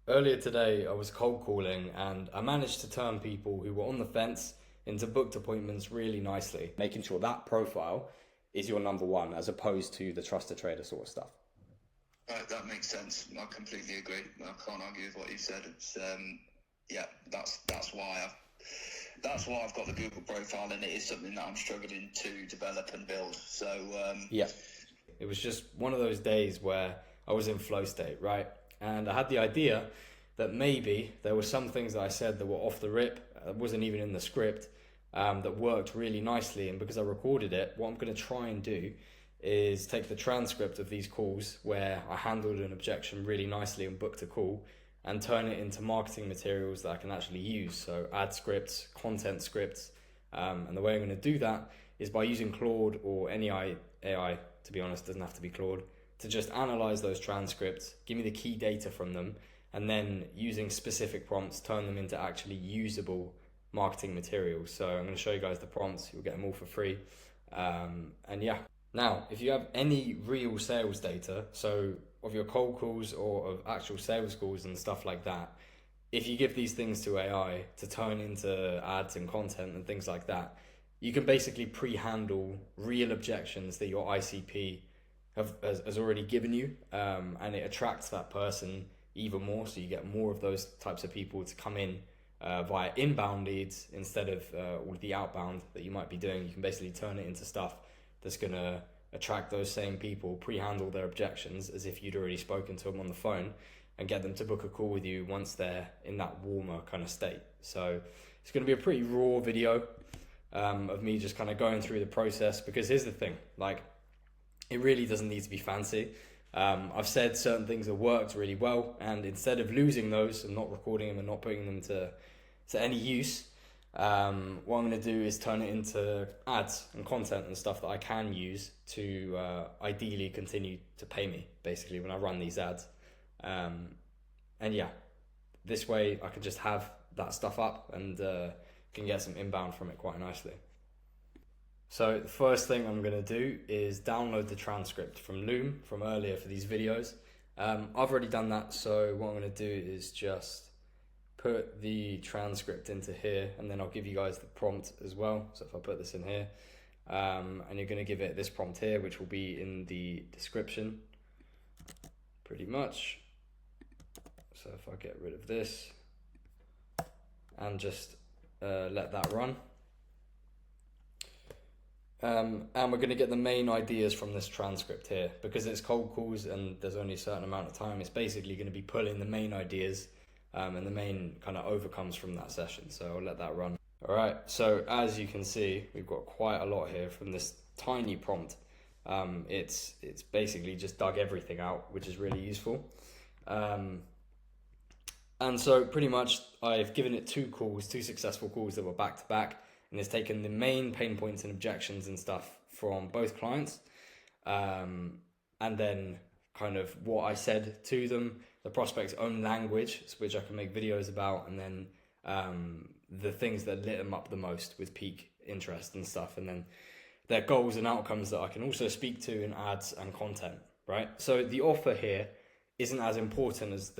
Earlier today, I was cold calling and I managed to turn people who were on the fence into booked appointments really nicely, making sure that profile is your number one as opposed to the trusted trader sort of stuff. Right, that makes sense. I completely agree. I can't argue with what you said. It's yeah, that's why I've got the Google profile, and it is something that I'm struggling to develop and build. So yeah, it was just one of those days where I was in flow state, right? And I had the idea that maybe there were some things that I said that were off the rip, wasn't even in the script, that worked really nicely. And because I recorded it, what I'm going to try and do is take the transcript of these calls where I handled an objection really nicely and booked a call and turn it into marketing materials that I can actually use. So ad scripts, content scripts. And the way I'm going to do that is by using Claude or any AI, to be honest, doesn't have to be Claude, to just analyze those transcripts, give me the key data from them, and then using specific prompts, turn them into actually usable marketing materials. So I'm going to show you guys the prompts. You'll get them all for free. And yeah. Now, if you have any real sales data, so of your cold calls or of actual sales calls and stuff like that, if you give these things to AI to turn into ads and content and things like that, you can basically pre-handle real objections that your ICP has already given you, and it attracts that person even more, so you get more of those types of people to come in via inbound leads instead of all of the outbound that you might be doing. You can basically turn it into stuff that's going to attract those same people, pre-handle their objections as if you'd already spoken to them on the phone, and get them to book a call with you once they're in that warmer kind of state. So it's going to be a pretty raw video of me just kind of going through the process, because here's the thing, like, it really doesn't need to be fancy. I've said certain things that worked really well, and instead of losing those and not recording them and not putting them to any use, what I'm going to do is turn it into ads and content and stuff that I can use to ideally continue to pay me, basically, when I run these ads. And yeah, this way I can just have that stuff up and can get some inbound from it quite nicely. So the first thing I'm going to do is download the transcript from Loom from earlier for these videos. I've already done that, so what I'm going to do is just put the transcript into here, and then I'll give you guys the prompt as well. So if I put this in here, and you're going to give it this prompt here, which will be in the description, pretty much. So if I get rid of this and just let that run. And we're going to get the main ideas from this transcript here, because it's cold calls and there's only a certain amount of time. It's basically going to be pulling the main ideas and the main kind of overcomes from that session. So I'll let that run. All right, so as you can see, we've got quite a lot here from this tiny prompt. It's basically just dug everything out, which is really useful. And so pretty much I've given it two successful calls that were back to back. And it's taken the main pain points and objections and stuff from both clients, and then kind of what I said to them, the prospect's own language, which I can make videos about, and then the things that lit them up the most with peak interest and stuff, and then their goals and outcomes that I can also speak to in ads and content, right? So the offer here isn't as important as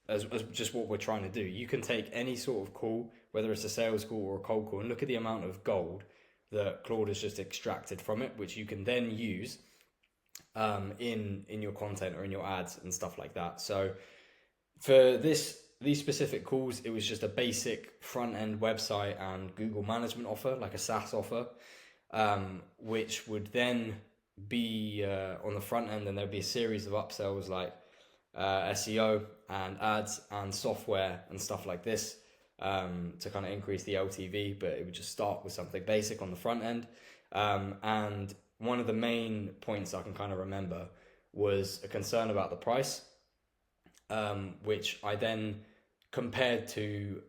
as just what we're trying to do. You can take any sort of call, whether it's a sales call or a cold call, and look at the amount of gold that Claude has just extracted from it, which you can then use in your content or in your ads and stuff like that. So for these specific calls, it was just a basic front-end website and Google management offer, like a SaaS offer, which would then be on the front end, and there'd be a series of upsells like SEO and ads and software and stuff like this to kind of increase the LTV, but it would just start with something basic on the front end. And one of the main points I can kind of remember was a concern about the price, which I then compared to,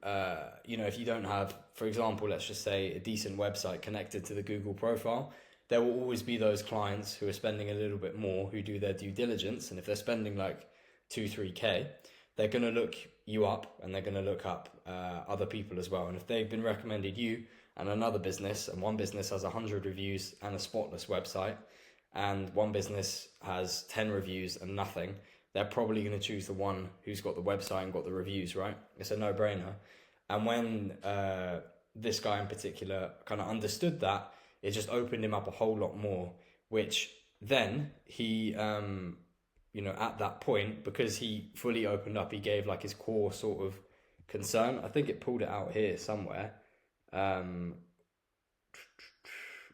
if you don't have, for example, let's just say a decent website connected to the Google profile, there will always be those clients who are spending a little bit more, who do their due diligence. And if they're spending like 2-3K, they're going to look you up, and they're going to look up other people as well. And if they've been recommended you and another business, and one business has 100 reviews and a spotless website, and one business has 10 reviews and nothing, they're probably going to choose the one who's got the website and got the reviews, right? It's a no-brainer. And when this guy in particular kind of understood that, it just opened him up a whole lot more, which then he, at that point, because he fully opened up, he gave like his core sort of concern. I think it pulled it out here somewhere,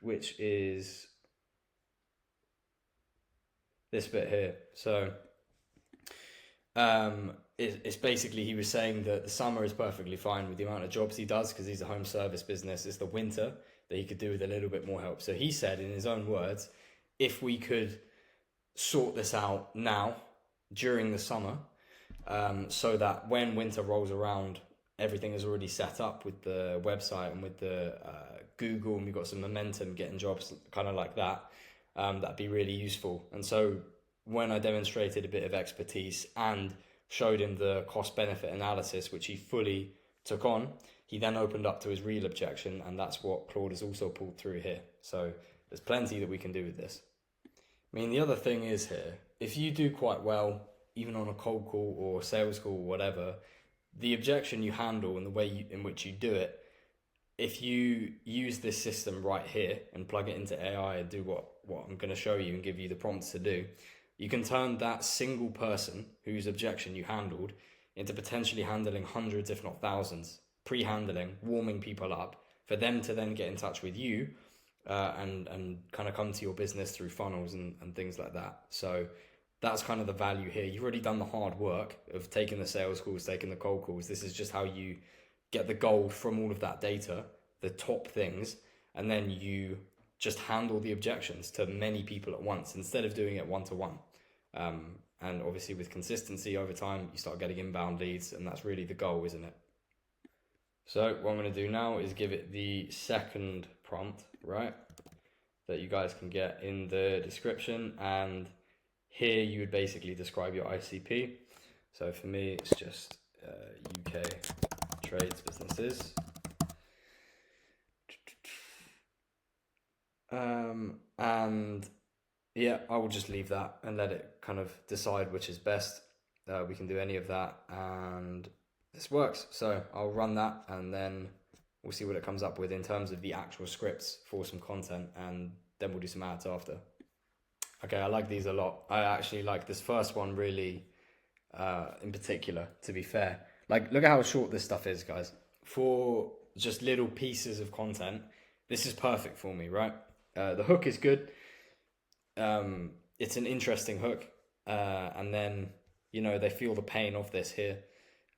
which is this bit here. So it's basically, he was saying that the summer is perfectly fine with the amount of jobs he does because he's a home service business. It's the winter that he could do with a little bit more help. So he said, in his own words, if we could sort this out now during the summer, so that when winter rolls around, everything is already set up with the website and with the Google, and we've got some momentum getting jobs kind of like that, that'd be really useful. And so when I demonstrated a bit of expertise and showed him the cost benefit analysis, which he fully took on, he then opened up to his real objection, and that's what Claude has also pulled through here. So there's plenty that we can do with this. I mean, the other thing is here, if you do quite well, even on a cold call or sales call or whatever, the objection you handle and the way in which you do it, if you use this system right here and plug it into AI and do what I'm going to show you and give you the prompts to do, you can turn that single person whose objection you handled into potentially handling hundreds, if not thousands, pre-handling, warming people up, for them to then get in touch with you and kind of come to your business through funnels and things like that. So that's kind of the value here. You've already done the hard work of taking the sales calls, taking the cold calls. This is just how you get the gold from all of that data, the top things, and then you just handle the objections to many people at once instead of doing it one-to-one. And obviously with consistency over time, you start getting inbound leads, and that's really the goal, isn't it? So what I'm going to do now is give it the second prompt, right, that you guys can get in the description. And here you would basically describe your ICP. So for me, it's just UK trades businesses. And yeah, I will just leave that and let it kind of decide which is best. We can do any of that, and this works. So I'll run that, and then we'll see what it comes up with in terms of the actual scripts for some content, and then we'll do some ads after. Okay, I like these a lot. I actually like this first one really, in particular, to be fair. Like, look at how short this stuff is, guys. For just little pieces of content, this is perfect for me, right? The hook is good. It's an interesting hook. And then, they feel the pain of this here.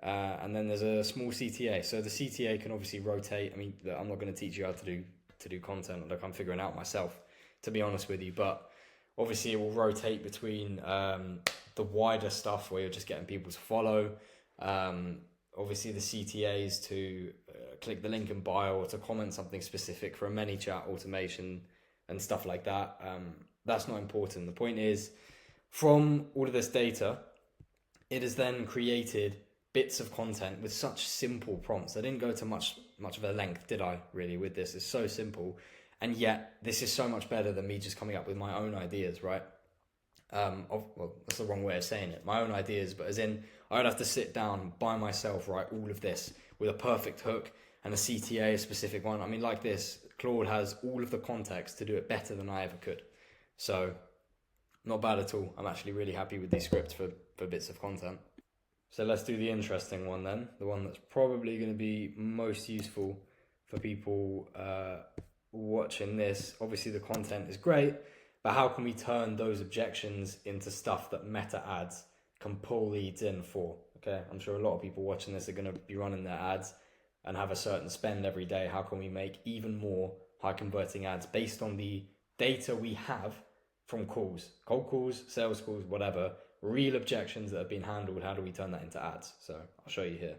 And then there's a small CTA. So the CTA can obviously rotate. I mean, look, I'm not going to teach you how to do content. Look, I'm figuring out myself, to be honest with you. But obviously it will rotate between the wider stuff where you're just getting people to follow. Obviously the CTAs to click the link in bio or to comment something specific for a ManyChat automation and stuff like that. That's not important. The point is, from all of this data, it has then created bits of content with such simple prompts. I didn't go to much of a length, did I, really, with this? It's so simple. And yet, this is so much better than me just coming up with my own ideas, right? Well, that's the wrong way of saying it. My own ideas, but as in, I'd have to sit down by myself, write all of this with a perfect hook and a CTA, a specific one. I mean, like this, Claude has all of the context to do it better than I ever could. So, not bad at all. I'm actually really happy with these scripts for bits of content. So let's do the interesting one then. The one that's probably going to be most useful for people watching this. Obviously the content is great, but how can we turn those objections into stuff that Meta ads can pull leads in for? Okay, I'm sure a lot of people watching this are going to be running their ads and have a certain spend every day. How can we make even more high converting ads based on the data we have from calls, cold calls, sales calls, whatever, real objections that have been handled? How do we turn that into ads? So I'll show you here.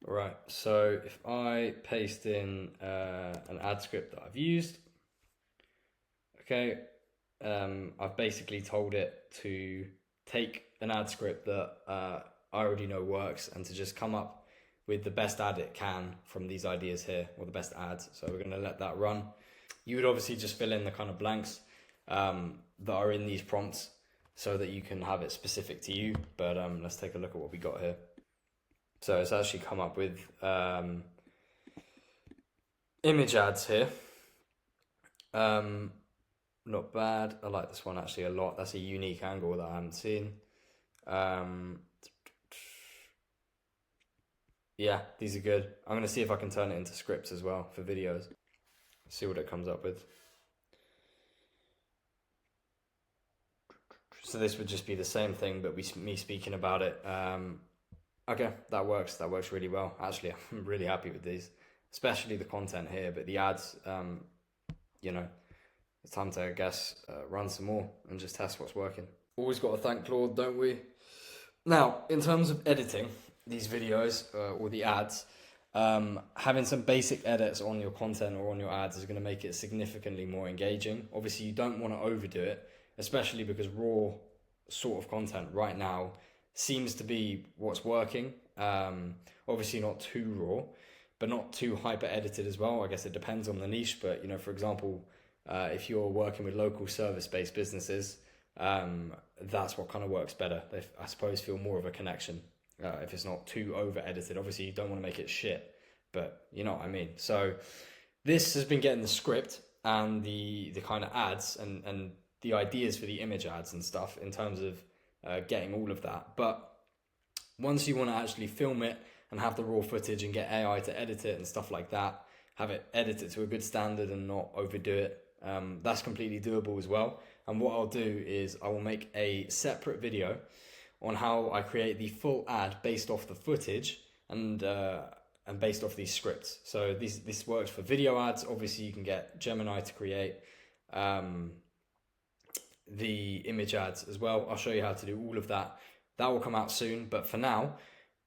All right, so if I paste in an ad script that I've used, okay, I've basically told it to take an ad script that I already know works and to just come up with the best ad it can from these ideas here, or the best ads. So we're going to let that run. You would obviously just fill in the kind of blanks that are in these prompts. so that you can have it specific to you. But let's take a look at what we got here. So it's actually come up with image ads here. Not bad. I like this one actually a lot. That's a unique angle that I haven't seen. Yeah, these are good. I'm going to see if I can turn it into scripts as well for videos. See what it comes up with. So this would just be the same thing, but me speaking about it. Okay, that works. That works really well. Actually, I'm really happy with these, especially the content here. But the ads, you know, it's time to, I guess, run some more and just test what's working. Always got to thank Claude, don't we? Now, in terms of editing these videos or the ads, having some basic edits on your content or on your ads is going to make it significantly more engaging. Obviously, you don't want to overdo it, especially because raw sort of content right now seems to be what's working. Obviously not too raw, but not too hyper edited as well. I guess it depends on the niche, but you know, for example, if you're working with local service-based businesses, that's what kind of works better. They, I suppose, feel more of a connection if it's not too over edited. Obviously you don't want to make it shit, but you know what I mean. So this has been getting the script and the kind of ads and the ideas for the image ads and stuff in terms of getting all of that. But once you want to actually film it and have the raw footage and get AI to edit it and stuff like that, have it edited to a good standard and not overdo it, that's completely doable as well. And what I'll do is I will make a separate video on how I create the full ad based off the footage and based off these scripts. So this works for video ads. Obviously you can get Gemini to create the image ads as well. I'll show you how to do all of that. That will come out soon, but for now,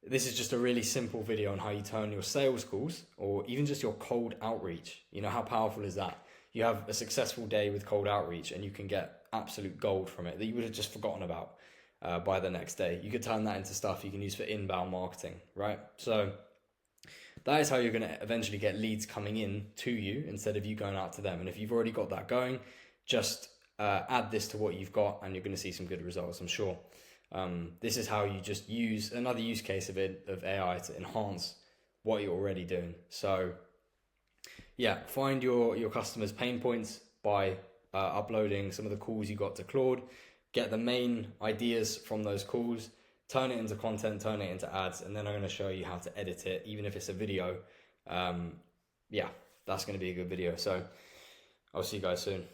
this is just a really simple video on how you turn your sales calls or even just your cold outreach. You know, how powerful is that? You have a successful day with cold outreach and you can get absolute gold from it that you would have just forgotten about by the next day. You could turn that into stuff you can use for inbound marketing, right? So that is how you're going to eventually get leads coming in to you instead of you going out to them. And if you've already got that going, just add this to what you've got and you're going to see some good results, I'm sure. This is how you just use another use case of AI to enhance what you're already doing. So yeah, find your customers' pain points by uploading some of the calls you got to Claude, get the main ideas from those calls, turn it into content, turn it into ads, and then I'm going to show you how to edit it, even if it's a video. Yeah, that's going to be a good video. So I'll see you guys soon.